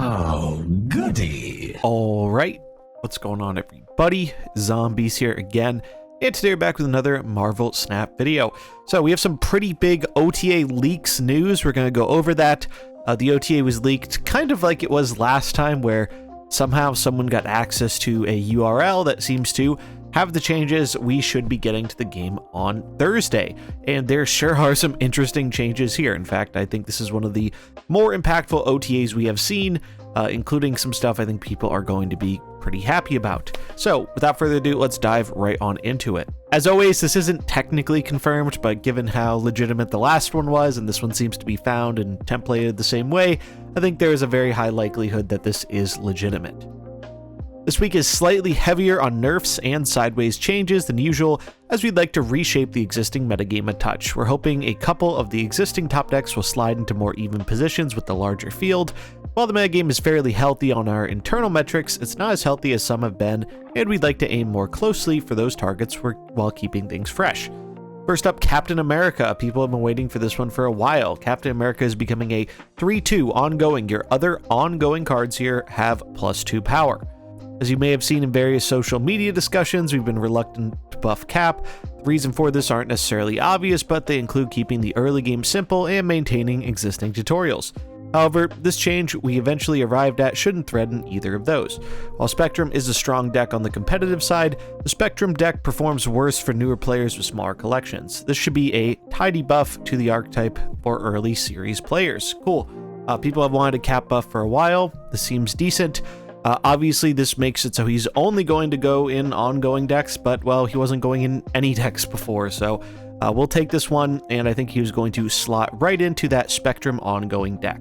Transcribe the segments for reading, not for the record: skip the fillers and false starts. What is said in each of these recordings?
Oh, goody. All right, what's going on, everybody? Zombies here again, and today we're back with another Marvel Snap video. So we have some pretty big OTA leaks news. We're going to go over that. The OTA was leaked kind of like it was last time, where somehow someone got access to a URL that seems to have the changes we should be getting to the game on Thursday. And there sure are some interesting changes here. In fact, I think this is one of the more impactful OTAs we have seen, including some stuff I think people are going to be pretty happy about. So without further ado, let's dive right on into it. As always, this isn't technically confirmed, but given how legitimate the last one was, and this one seems to be found and templated the same way, I think there is a very high likelihood that this is legitimate. This week is slightly heavier on nerfs and sideways changes than usual, as we'd like to reshape the existing metagame a touch. We're hoping a couple of the existing top decks will slide into more even positions with the larger field. While the metagame is fairly healthy on our internal metrics, it's not as healthy as some have been, and we'd like to aim more closely for those targets while keeping things fresh. First up, Captain America. People have been waiting for this one for a while. Captain America is becoming a 3/2 ongoing. Your other ongoing cards here have +2 power. As you may have seen in various social media discussions, we've been reluctant to buff Cap. The reason for this aren't necessarily obvious, but they include keeping the early game simple and maintaining existing tutorials. However, this change we eventually arrived at shouldn't threaten either of those. While Spectrum is a strong deck on the competitive side, the Spectrum deck performs worse for newer players with smaller collections. This should be a tidy buff to the archetype for early series players. Cool. People have wanted a Cap buff for a while. This seems decent. Obviously, this makes it so he's only going to go in ongoing decks, but, well, he wasn't going in any decks before, so we'll take this one, and I think he was going to slot right into that Spectrum ongoing deck.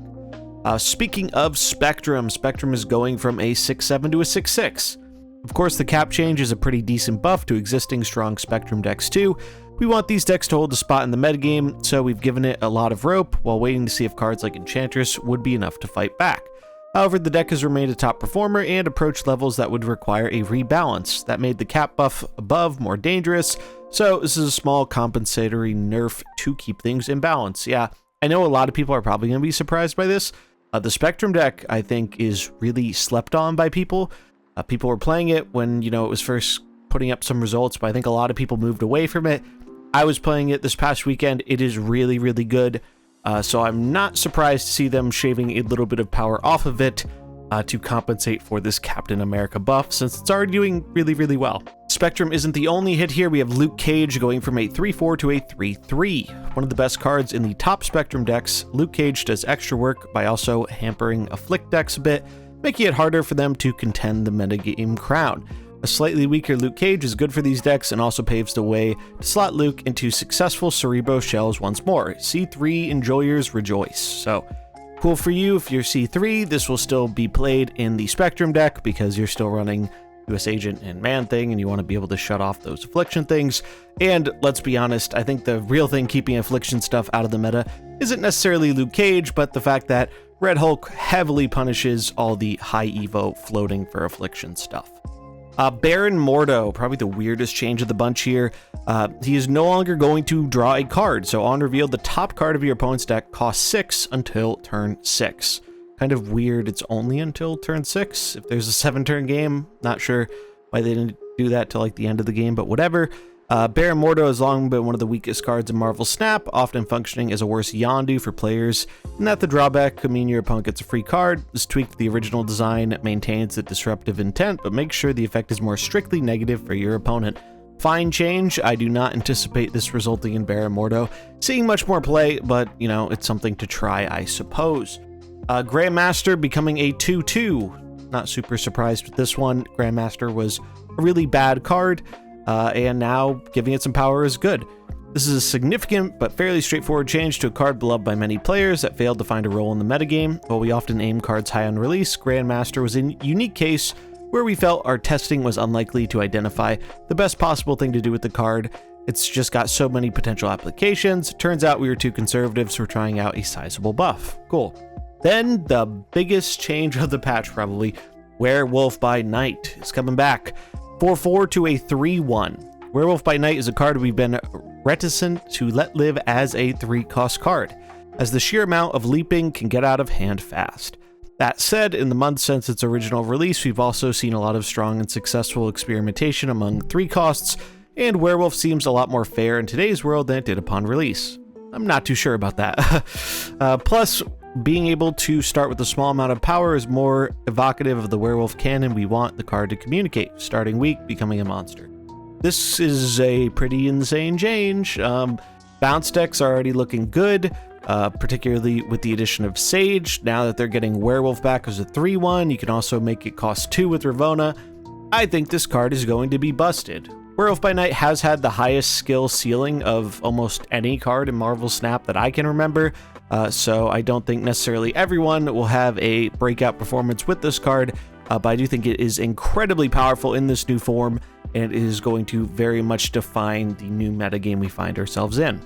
Speaking of Spectrum, Spectrum is going from a 6/7 to a 6/6. Of course, the Cap change is a pretty decent buff to existing strong Spectrum decks too. We want these decks to hold a spot in the metagame, so we've given it a lot of rope while waiting to see if cards like Enchantress would be enough to fight back. However, the deck has remained a top performer and approached levels that would require a rebalance. That made the Cap buff above more dangerous, so this is a small compensatory nerf to keep things in balance. Yeah, I know a lot of people are probably going to be surprised by this. The Spectrum deck, I think, is really slept on by people. People were playing it when, it was first putting up some results, but I think a lot of people moved away from it. I was playing it this past weekend. It is really, really good. So I'm not surprised to see them shaving a little bit of power off of it to compensate for this Captain America buff, since it's already doing really, really well. Spectrum isn't the only hit here. We have Luke Cage going from a 3/4 to a 3/3. One of the best cards in the top Spectrum decks, Luke Cage does extra work by also hampering Afflict decks a bit, making it harder for them to contend the metagame crown. A slightly weaker Luke Cage is good for these decks and also paves the way to slot Luke into successful Cerebro shells once more. C3 enjoyers rejoice. So, cool for you if you're C3. This will still be played in the Spectrum deck because you're still running US Agent and Man-Thing and you want to be able to shut off those Affliction things. And let's be honest, I think the real thing keeping Affliction stuff out of the meta isn't necessarily Luke Cage, but the fact that Red Hulk heavily punishes all the high Evo floating for Affliction stuff. Baron Mordo, probably the weirdest change of the bunch here. He is no longer going to draw a card, so on reveal, the top card of your opponent's deck costs 6 until turn 6. Kind of weird, it's only until turn 6. If there's a 7-turn game, not sure why they didn't do that till like the end of the game, but whatever. Baron Mordo has long been one of the weakest cards in Marvel Snap, often functioning as a worse Yondu for players, and that the drawback could mean your opponent gets a free card. This tweaked the original design, maintains the disruptive intent, but makes sure the effect is more strictly negative for your opponent. Fine change. I do not anticipate this resulting in Baron Mordo seeing much more play, but, it's something to try, I suppose. Grandmaster becoming a 2/2. Not super surprised with this one. Grandmaster was a really bad card, and now giving it some power is good. This is a significant but fairly straightforward change to a card beloved by many players that failed to find a role in the metagame. While we often aim cards high on release, Grandmaster was a unique case where we felt our testing was unlikely to identify the best possible thing to do with the card. It's just got so many potential applications. Turns out we were too conservative, so we're trying out a sizable buff. Cool. Then the biggest change of the patch probably, Werewolf by Night is coming back. 4/4 to a 3/1. Werewolf by Night is a card we've been reticent to let live as a 3-cost card, as the sheer amount of leaping can get out of hand fast. That said, in the months since its original release, we've also seen a lot of strong and successful experimentation among 3 costs, and Werewolf seems a lot more fair in today's world than it did upon release. I'm not too sure about that. Plus, being able to start with a small amount of power is more evocative of the Werewolf canon we want the card to communicate, starting weak, becoming a monster. This is a pretty insane change. Bounce decks are already looking good, particularly with the addition of Sage. Now that they're getting Werewolf back as a 3/1, you can also make it cost 2 with Ravona. I think this card is going to be busted. Werewolf by Night has had the highest skill ceiling of almost any card in Marvel Snap that I can remember, so I don't think necessarily everyone will have a breakout performance with this card, but I do think it is incredibly powerful in this new form, and it is going to very much define the new metagame we find ourselves in.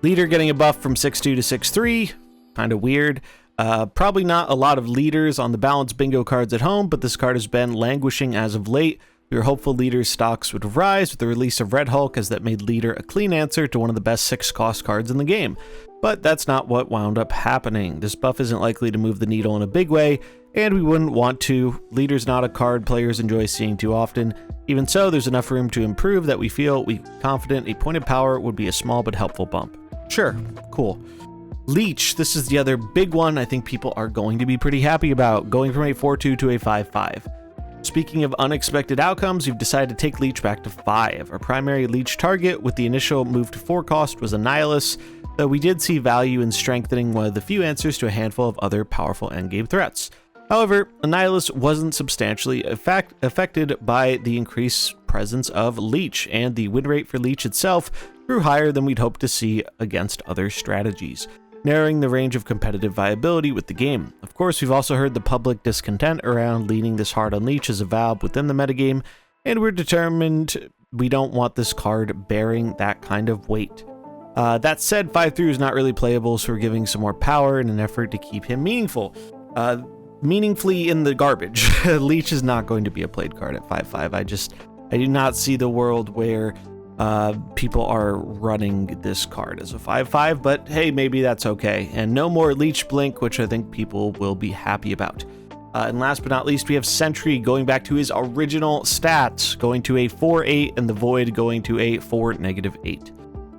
Leader getting a buff from 6/2 to 6/3, kind of weird. Probably not a lot of leaders on the balance bingo cards at home, but this card has been languishing as of late. We were hopeful Leader's stocks would rise with the release of Red Hulk, as that made Leader a clean answer to one of the best 6-cost cards in the game. But that's not what wound up happening. This buff isn't likely to move the needle in a big way, and we wouldn't want to. Leader's not a card players enjoy seeing too often. Even so, there's enough room to improve that we feel confident a point of power would be a small but helpful bump. Sure, cool. Leech, this is the other big one I think people are going to be pretty happy about, going from a 4/2 to a 5/5. Speaking of unexpected outcomes, we've decided to take Leech back to 5. Our primary Leech target with the initial move to 4 cost was Annihilus, though we did see value in strengthening one of the few answers to a handful of other powerful endgame threats. However, Annihilus wasn't substantially affected by the increased presence of Leech, and the win rate for Leech itself grew higher than we'd hoped to see against other strategies, narrowing the range of competitive viability with the game. Of course, we've also heard the public discontent around leaning this hard on Leech as a valve within the metagame, and we're determined we don't want this card bearing that kind of weight. That said, 5/3 is not really playable, so we're giving some more power in an effort to keep him meaningfully in the garbage. Leech is not going to be a played card at 5/5. I do not see the world where people are running this card as a 5/5, but hey, maybe that's okay. And no more Leech Blink, which I think people will be happy about. And last but not least, we have Sentry going back to his original stats, going to a 4/8, and the Void going to a 4-8.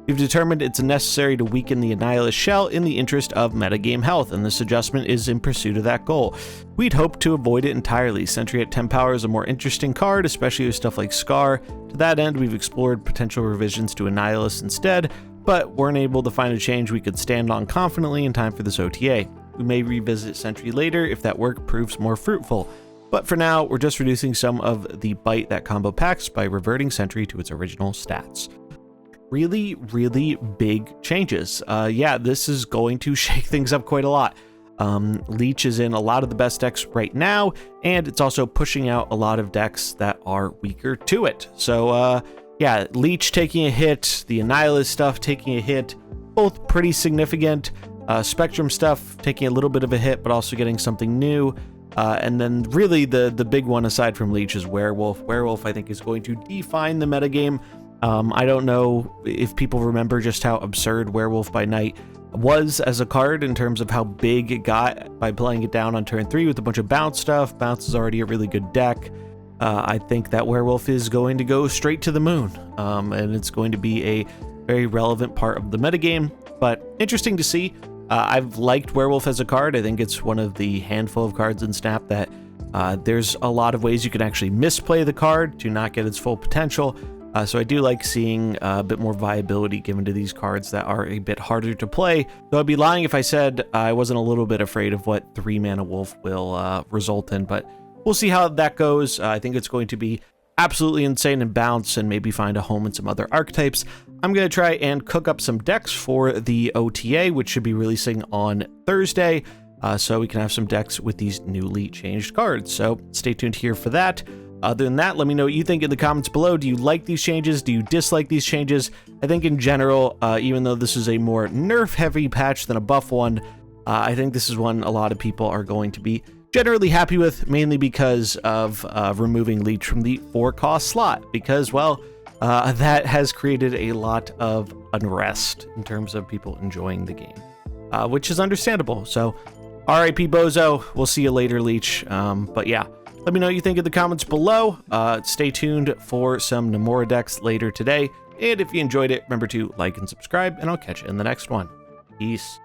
We've determined it's necessary to weaken the Annihilus shell in the interest of metagame health, and this adjustment is in pursuit of that goal. We'd hoped to avoid it entirely. Sentry at 10 power is a more interesting card, especially with stuff like Scar. To that end, we've explored potential revisions to Annihilus instead, but weren't able to find a change we could stand on confidently in time for this OTA. We may revisit Sentry later if that work proves more fruitful, but for now, we're just reducing some of the bite that combo packs by reverting Sentry to its original stats. Really, really big changes. Yeah, this is going to shake things up quite a lot. Leech is in a lot of the best decks right now, and it's also pushing out a lot of decks that are weaker to it. So yeah, Leech taking a hit, the Annihilus stuff taking a hit, both pretty significant. Spectrum stuff taking a little bit of a hit, but also getting something new. And then really the big one aside from Leech is Werewolf. Werewolf, I think, is going to define the metagame. I don't know if people remember just how absurd Werewolf by Night was as a card in terms of how big it got by playing it down on turn 3 with a bunch of bounce stuff. Bounce is already a really good deck. I think that Werewolf is going to go straight to the moon, and it's going to be a very relevant part of the metagame, but interesting to see. I've liked Werewolf as a card. I think it's one of the handful of cards in Snap that there's a lot of ways you can actually misplay the card to not get its full potential. So I do like seeing a bit more viability given to these cards that are a bit harder to play. Though I'd be lying if I said I wasn't a little bit afraid of what 3-mana Wolf will result in, but we'll see how that goes. I think it's going to be absolutely insane in bounce and maybe find a home in some other archetypes. I'm going to try and cook up some decks for the OTA, which should be releasing on Thursday, so we can have some decks with these newly changed cards. So stay tuned here for that. Other than that, let me know what you think in the comments below. Do you like these changes? Do you dislike these changes? I think in general, even though this is a more nerf-heavy patch than a buff one, I think this is one a lot of people are going to be generally happy with, mainly because of removing Leech from the 4-cost slot, because, well, that has created a lot of unrest in terms of people enjoying the game, which is understandable. So R.I.P. Bozo. We'll see you later, Leech. But yeah, let me know what you think in the comments below. Stay tuned for some Nomura decks later today. And if you enjoyed it, remember to like and subscribe, and I'll catch you in the next one. Peace.